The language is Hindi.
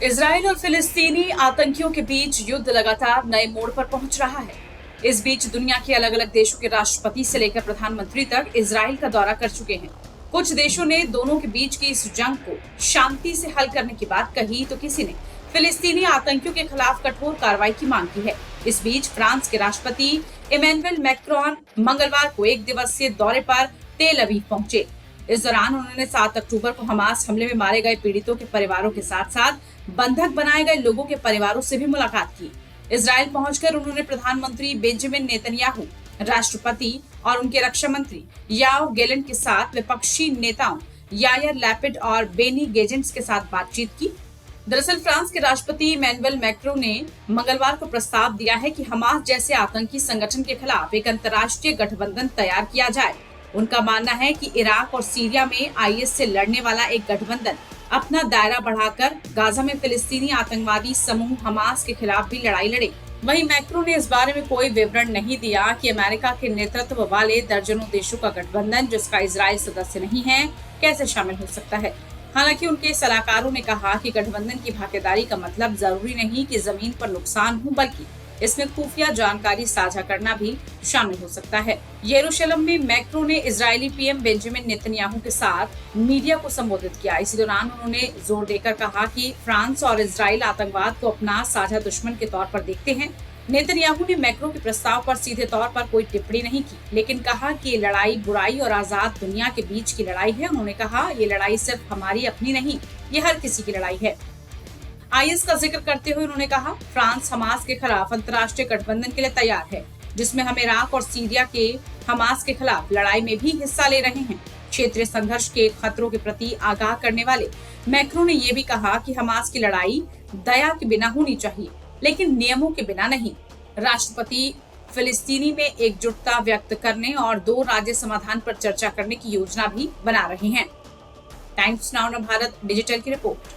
इजराइल और फिलिस्तीनी आतंकियों के बीच युद्ध लगातार नए मोड़ पर पहुंच रहा है। इस बीच दुनिया के अलग अलग देशों के राष्ट्रपति से लेकर प्रधानमंत्री तक इजराइल का दौरा कर चुके हैं। कुछ देशों ने दोनों के बीच की इस जंग को शांति से हल करने की बात कही, तो किसी ने फिलिस्तीनी आतंकियों के खिलाफ कठोर कार्रवाई की मांग की है। इस बीच फ्रांस के राष्ट्रपति इमैनुअल मैक्रोन मंगलवार को एक दिवसीय दौरे पर तेल अवीव पहुंचे। इस दौरान उन्होंने 7 अक्टूबर को हमास हमले में मारे गए पीड़ितों के परिवारों के साथ साथ बंधक बनाए गए लोगों के परिवारों से भी मुलाकात की। इजराइल पहुंचकर उन्होंने प्रधानमंत्री बेंजामिन नेतन्याहू, राष्ट्रपति और उनके रक्षा मंत्री याओव गैलेंट के साथ विपक्षी नेताओं यायर लैपिड और बेनी गेजेंट्स के साथ बातचीत की। दरअसल फ्रांस के राष्ट्रपति इमैनुअल मैक्रोन ने मंगलवार को प्रस्ताव दिया है कि हमास जैसे आतंकी संगठन के खिलाफ एक अंतर्राष्ट्रीय गठबंधन तैयार किया जाए। उनका मानना है कि इराक और सीरिया में आईएस से लड़ने वाला एक गठबंधन अपना दायरा बढ़ाकर गाजा में फिलिस्तीनी आतंकवादी समूह हमास के खिलाफ भी लड़ाई लड़े। वहीं मैक्रोन ने इस बारे में कोई विवरण नहीं दिया कि अमेरिका के नेतृत्व वाले दर्जनों देशों का गठबंधन, जिसका इजराइल सदस्य नहीं है, कैसे शामिल हो सकता है। हालांकि उनके सलाहकारों ने कहा कि गठबंधन की भागीदारी का मतलब जरूरी नहीं कि जमीन पर नुकसान हो, बल्कि इसमें खुफिया जानकारी साझा करना भी शामिल हो सकता है। यरूशलेम में मैक्रोन ने इजरायली पीएम बेंजामिन नेतन्याहू के साथ मीडिया को संबोधित किया। इसी दौरान उन्होंने जोर देकर कहा कि फ्रांस और इजराइल आतंकवाद को अपना साझा दुश्मन के तौर पर देखते हैं। नेतन्याहू ने मैक्रोन के प्रस्ताव पर सीधे तौर पर कोई टिप्पणी नहीं की, लेकिन कहा कि ये लड़ाई बुराई और आजाद दुनिया के बीच की लड़ाई है। उन्होंने कहा, ये लड़ाई सिर्फ हमारी अपनी नहीं, ये हर किसी की लड़ाई है। आईएस का जिक्र करते हुए उन्होंने कहा, फ्रांस हमास के खिलाफ अंतर्राष्ट्रीय गठबंधन के लिए तैयार है, जिसमें हम इराक और सीरिया के हमास के खिलाफ लड़ाई में भी हिस्सा ले रहे हैं। क्षेत्रीय संघर्ष के खतरों के प्रति आगाह करने वाले मैक्रोन ने यह भी कहा कि हमास की लड़ाई दया के बिना होनी चाहिए, लेकिन नियमों के बिना नहीं। राष्ट्रपति फिलिस्तीनी में एकजुटता व्यक्त करने और 2 राज्य समाधान पर चर्चा करने की योजना भी बना रहे हैं। टाइम्स नाउ भारत डिजिटल की रिपोर्ट।